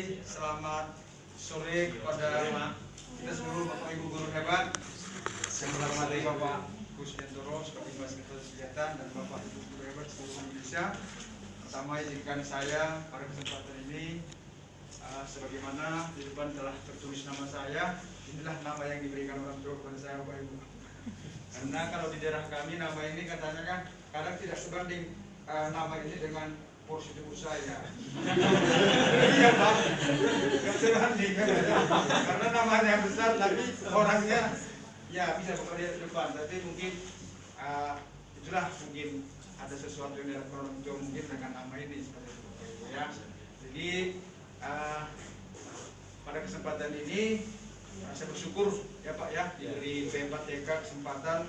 selamat sore kepada kita seluruh Bapak Ibu guru hebat. Saya menghormati Bapak Kusdiantoro sebagai Kepala Sekolah Kesehatan dan Bapak Ibu guru hebat seluruh Indonesia. Pertama izinkan saya pada kesempatan ini sebagaimana di depan telah tertulis nama saya, inilah nama yang diberikan orang tua kepada saya Bapak Ibu. Karena kalau di daerah kami nama ini katanya kan kadang tidak sebanding nama ini dengan porsi tubuh saya. Iya Pak, nggak sebanding kan? Karena namanya besar tapi orangnya ya bisa bekerja di depan. Tapi mungkin itulah mungkin ada sesuatu yang dilakukan orang tua mungkin dengan nama ini seperti itu Bapak Ibu ya. Jadi pada kesempatan ini saya bersyukur ya Pak ya diberi P4TK kesempatan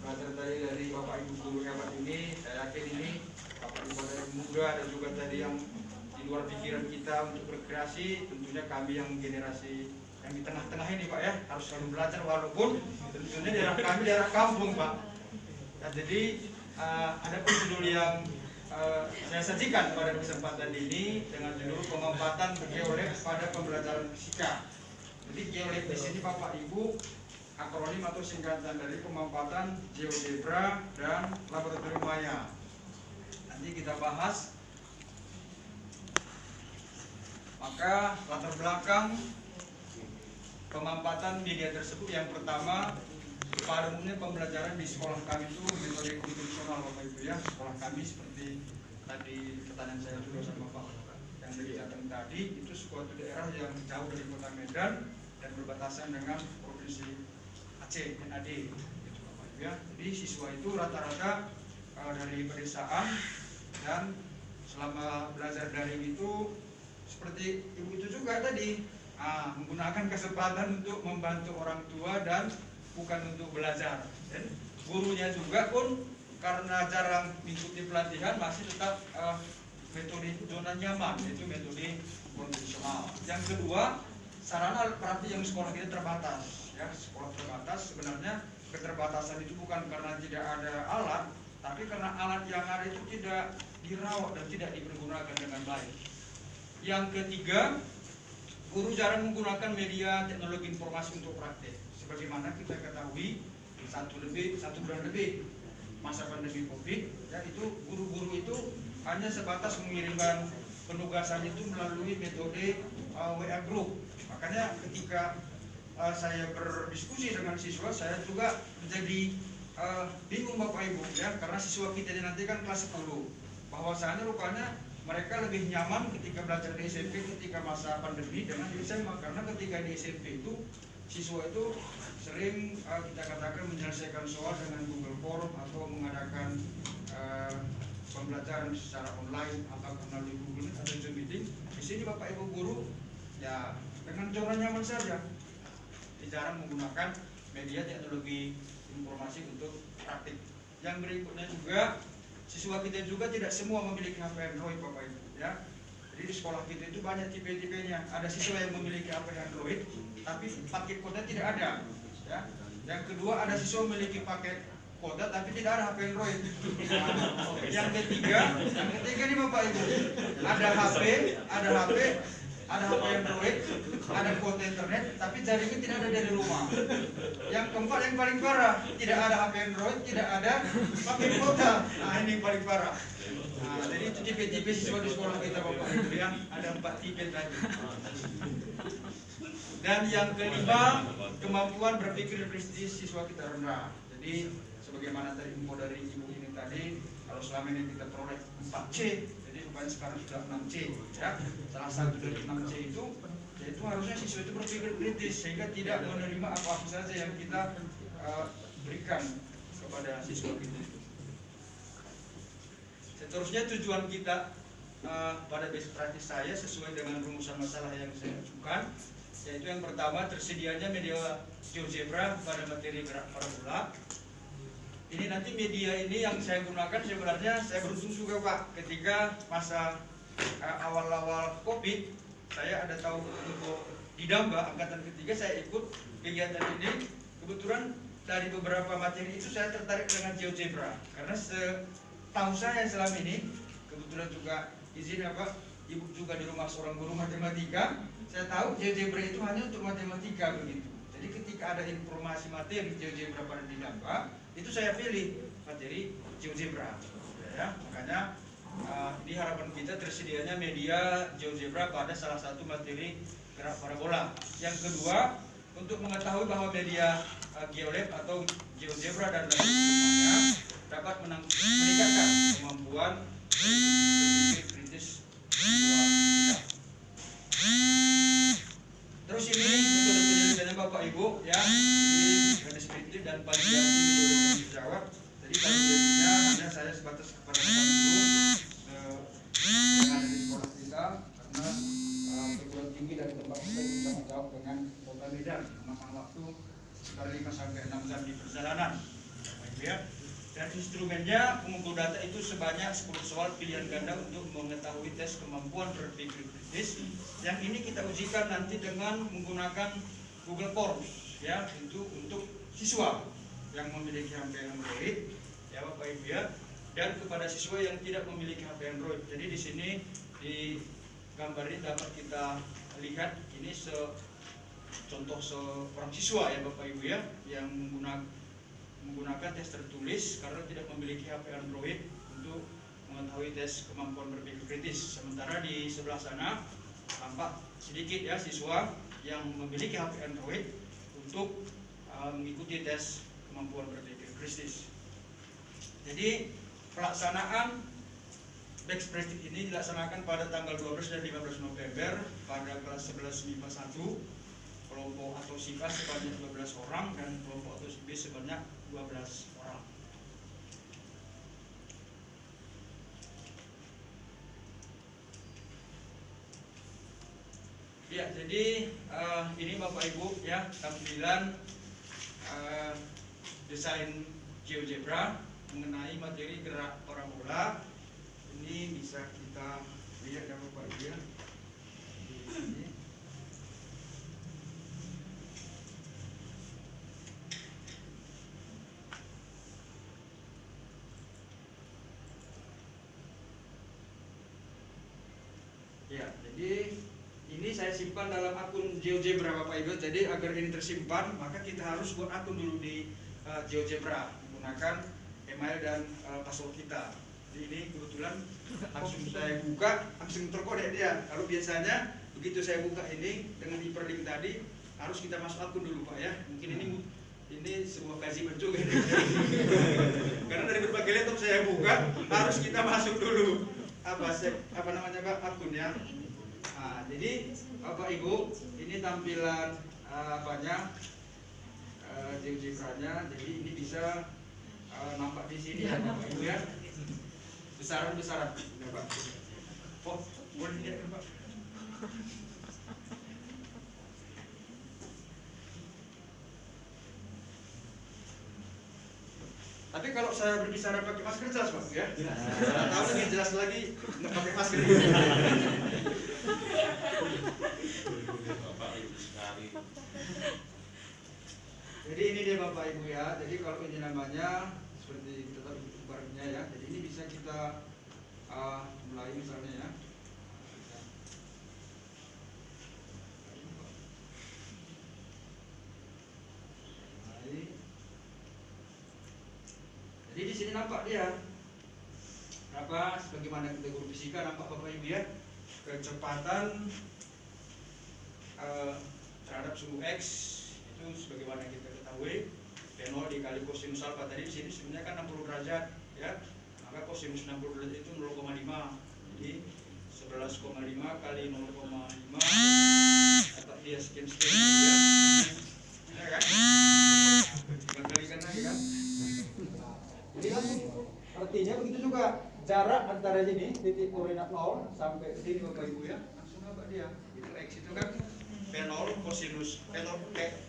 belajar tadi dari Bapak Ibu guru hebat ini. Saya yakin ini Bapak Ibu yang muda dan juga tadi yang di luar pikiran kita untuk berkreasi. Tentunya kami yang generasi yang di tengah-tengah ini Pak ya harus selalu belajar walaupun tentunya daerah kami daerah kampung Pak. Nah, jadi ada judul yang saya sajikan pada kesempatan ini dengan judul pengembangan geolab pada pembelajaran fisika. Jadi geolab di sini Bapak Ibu akronim atau singkatan dari pemanfaatan GeoGebra dan laboratorium Maya. Nanti kita bahas. Maka latar belakang pemanfaatan media tersebut yang pertama, pada umumnya pembelajaran di sekolah kami itu metode konvensional Bapak Ibu ya. Sekolah kami seperti tadi pertanyaan saya juga sama Pak yang dari Jateng tadi, itu suatu daerah yang jauh dari kota Medan dan berbatasan dengan provinsi Aceh NAD gitu Bapak Ibu ya. Jadi siswa itu rata-rata dari pedesaan dan selama belajar daring itu seperti ibu itu juga tadi menggunakan kesempatan untuk membantu orang tua dan bukan untuk belajar. Dan gurunya juga pun karena jarang mengikuti pelatihan masih tetap metode zona nyaman, yaitu metode konvensional. Yang kedua, sarana alat praktik yang sekolah kita terbatas. Ya, sekolah terbatas sebenarnya keterbatasan itu bukan karena tidak ada alat, tapi karena alat yang ada itu tidak dirawat dan tidak dipergunakan dengan baik. Yang ketiga, guru jarang menggunakan media teknologi informasi untuk praktik. Sebagaimana kita ketahui, satu bulan lebih masa pandemi COVID, ya itu guru-guru itu hanya sebatas mengirimkan penugasan itu melalui metode WA group. Makanya ketika saya berdiskusi dengan siswa, saya juga menjadi bingung Bapak Ibu ya, karena siswa kita nanti kan kelas 10. Bahwasanya rupanya mereka lebih nyaman ketika belajar di SMP ketika masa pandemi dengan di SMA, karena ketika di SMP itu siswa itu sering kita katakan menyelesaikan soal dengan Google Form atau mengadakan pembelajaran secara online atau melalui Google Meet atau Zoom meeting. Di sini Bapak Ibu guru ya dengan zona nyaman saja, jarang menggunakan media teknologi informasi untuk praktik. Yang berikutnya juga siswa kita juga tidak semua memiliki HP Android Bapak Ibu ya. Jadi di sekolah kita itu banyak tipe-tipenya. Ada siswa yang memiliki HP Android tapi paket kuota tidak ada ya. Yang kedua ada siswa memiliki paket kuota tapi tidak ada HP Android. Yang ketiga ini Bapak Ibu ada HP Android, ada kuota internet, tapi jaringan tidak ada dari rumah. Yang keempat yang paling parah, tidak ada HP Android, tidak ada paket kuota. Nah ini paling parah. Nah, jadi itu tipe-tipe siswa di sekolah kita Bapak Ibu ya, ada 4 tipe tadi. Dan yang kelima, kemampuan berpikir kritis siswa kita rendah. Jadi sebagaimana tadi info dari ibu ini tadi, kalau selama ini kita peroleh 4C, jadi rupanya sekarang sudah 6C ya. Salah satu dari 6C itu yaitu harusnya siswa itu berpikir kritis sehingga tidak menerima apa-apa saja yang kita berikan kepada siswa kita itu. Seterusnya tujuan kita pada basic praktis saya sesuai dengan rumusan masalah yang saya ajukan, yaitu yang pertama tersedianya media GeoGebra pada materi gerak parabola. Ini nanti media ini yang saya gunakan sebenarnya saya beruntung juga Pak, ketika masa awal-awal COVID saya ada tahu untuk di Damba angkatan ketiga saya ikut kegiatan ini. Kebetulan dari beberapa materi itu saya tertarik dengan GeoGebra karena setahu saya selama ini kebetulan juga izin ibu juga di rumah seorang guru matematika, saya tahu GeoGebra itu hanya untuk matematika begitu. Jadi ketika ada informasi materi GeoGebra pada Dinamba, itu saya pilih materi GeoGebra. Ya, makanya ini harapan kita tersedianya media GeoGebra pada salah satu materi gerak parabola. Yang kedua, untuk mengetahui bahwa media GeoLab atau GeoGebra dan lain-lainnya dapat meningkatkan kemampuan berpikir kritis kita. Terus ini metode penyelesaiannya Bapak Ibu ya, ini deskriptif dan validasi metode jawab. Jadi validasinya hanya saya sebatas kepada Bapak Ibu yang ada di sekolah kita, karena perguruan tinggi dari tempat kita bisa menjawab dengan kota Medan memakan waktu sekitar 5 sampai 6 jam di perjalanan. Bapak Ibu ya. Dan instrumennya pengumpul data itu sebanyak 10 soal pilihan ganda untuk mengetahui tes kemampuan berpikir kritis. Yang ini kita ujikan nanti dengan menggunakan Google Forms ya, untuk siswa yang memiliki HP Android ya Bapak Ibu ya, dan kepada siswa yang tidak memiliki HP Android. Jadi di sini di gambar ini dapat kita lihat ini contoh seorang siswa ya Bapak Ibu ya, yang menggunakan tes tertulis karena tidak memiliki HP Android untuk mengetahui tes kemampuan berpikir kritis. Sementara di sebelah sana tampak sedikit ya siswa yang memiliki HP Android untuk mengikuti tes kemampuan berpikir kritis. Jadi pelaksanaan Best Practice ini dilaksanakan pada tanggal 12 dan 15 November pada kelas 11 MIPA 1, kelompok atau SIPA sebanyak 12 orang dan kelompok atau SIB sebanyak 12 orang. Ya, jadi ini Bapak Ibu ya tampilan desain GeoGebra mengenai materi gerak parabola. Ini bisa kita lihat ya Bapak Ibu ya. Ini. Ya, jadi ini saya simpan dalam akun GeoGebra Bapak Ibu. Jadi agar ini tersimpan, maka kita harus buat akun dulu di GeoGebra menggunakan email dan password kita. Jadi ini kebetulan langsung saya buka, langsung terkode dia. Kalau biasanya begitu saya buka ini dengan hyperlink tadi, harus kita masuk akun dulu Pak ya. Mungkin ini sebuah kewajiban juga. Karena dari berbagai laptop saya buka, harus kita masuk dulu apa namanya Pak, akun ya. Nah, jadi Bapak Ibu, ini tampilan GeoGebra-nya. Jadi ini bisa nampak di sini ya Bapak Ibu ya. Besaran-besaran ya Pak. Oh, boleh dilihat Pak. Tapi kalau saya berbicara pakai masker jelas Pak ya. Tahu lebih jelas lagi nggak pakai masker. Jadi ini dia Bapak Ibu ya. Jadi kalau ini namanya seperti kita tahu gambarnya ya. Jadi ini bisa kita mulai misalnya ya. Jadi di sini nampak dia apa sebagaimana kita guru fisika nampak Bapak Ibu ya, kecepatan terhadap suhu X itu sebagaimana kita ketahui P0 dikali kosinus alfa tadi di sini sebenarnya kan 60 derajat ya, maka kosinus 60 derajat itu 0,5. Jadi 11,5 kali 0,5 dapat dia sekian ya kan? Dikalikan lagi kan? Jadi artinya begitu juga jarak antara sini titik koordinat 0 sampai sini Bapak Ibu ya, langsung apa dia? Itu X itu kan P0 kosinus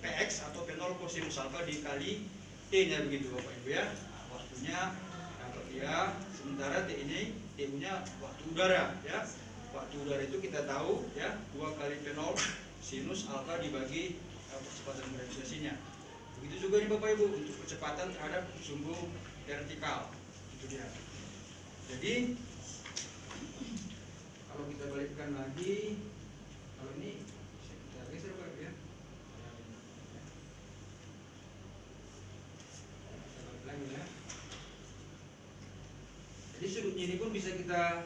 Px atau P0 kosinus alfa dikali T-nya begitu Bapak Ibu ya. Nah, waktunya dapat dia, sementara T ini T-nya waktu udara ya. Waktu udara itu kita tahu ya 2 kali P0 sinus alfa dibagi percepatan gravitasinya. Begitu juga nih Bapak Ibu untuk percepatan terhadap sumbu vertikal itu dia. Jadi kalau kita balikkan lagi, kalau ini kita geser Pak ya. Kita balik lagi ya. Jadi sudutnya ini pun bisa kita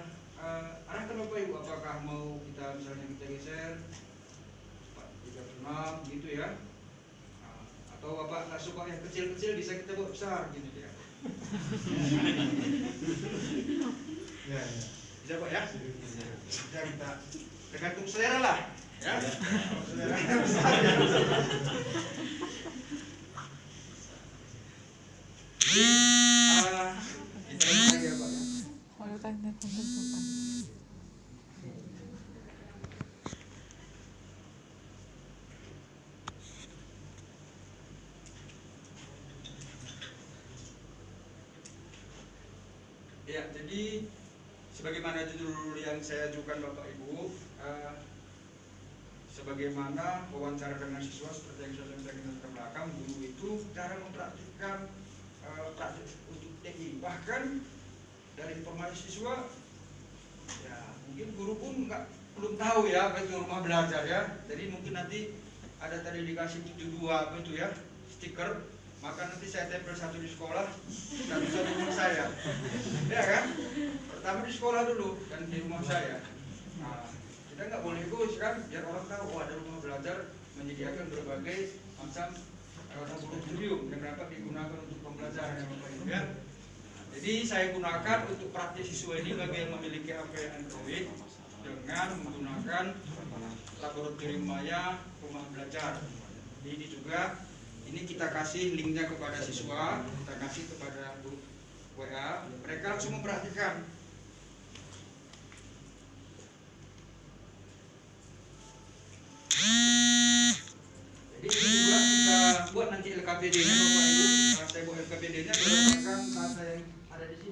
arahkan Bapak Ibu, apakah mau kita misalnya kita geser 36 gitu ya, atau Bapak nggak suka yang kecil-kecil bisa kita buat besar gini ya. Ya, bisa Pak ya? Bisa kita tergantung selera lah ya. Selera kita besar ya. Kita lagi ya Pak ya. Ya, jadi sebagaimana judul yang saya ajukan Bapak Ibu, sebagaimana wawancara dengan siswa seperti yang saya sampaikan ke belakang, guru itu cara mempraktikkan praktik untuk TI. Bahkan dari informasi siswa, ya mungkin guru pun belum tahu ya apa itu rumah belajar ya. Jadi mungkin nanti ada tadi dikasih 72 apa itu ya, stiker. Maka nanti saya tempel satu di sekolah dan satu di rumah saya, ya kan? Pertama di sekolah dulu dan di rumah saya. Nah, kita nggak boleh egois kan, biar orang tahu oh ada rumah belajar menyediakan berbagai macam laboratorium yang dapat digunakan untuk pembelajaran yang Bapak Ibu ya. Jadi saya gunakan untuk praktis siswa ini bagi yang memiliki HP Android dengan menggunakan laboratorium Maya rumah belajar. Jadi ini juga. Ini kita kasih linknya kepada siswa, kita kasih kepada grup WA, mereka langsung mempraktikkan. Jadi ini juga kita buat nanti LKPD-nya Bapak Ibu. Saya buat LKPD-nya berdasarkan data yang ada di sini.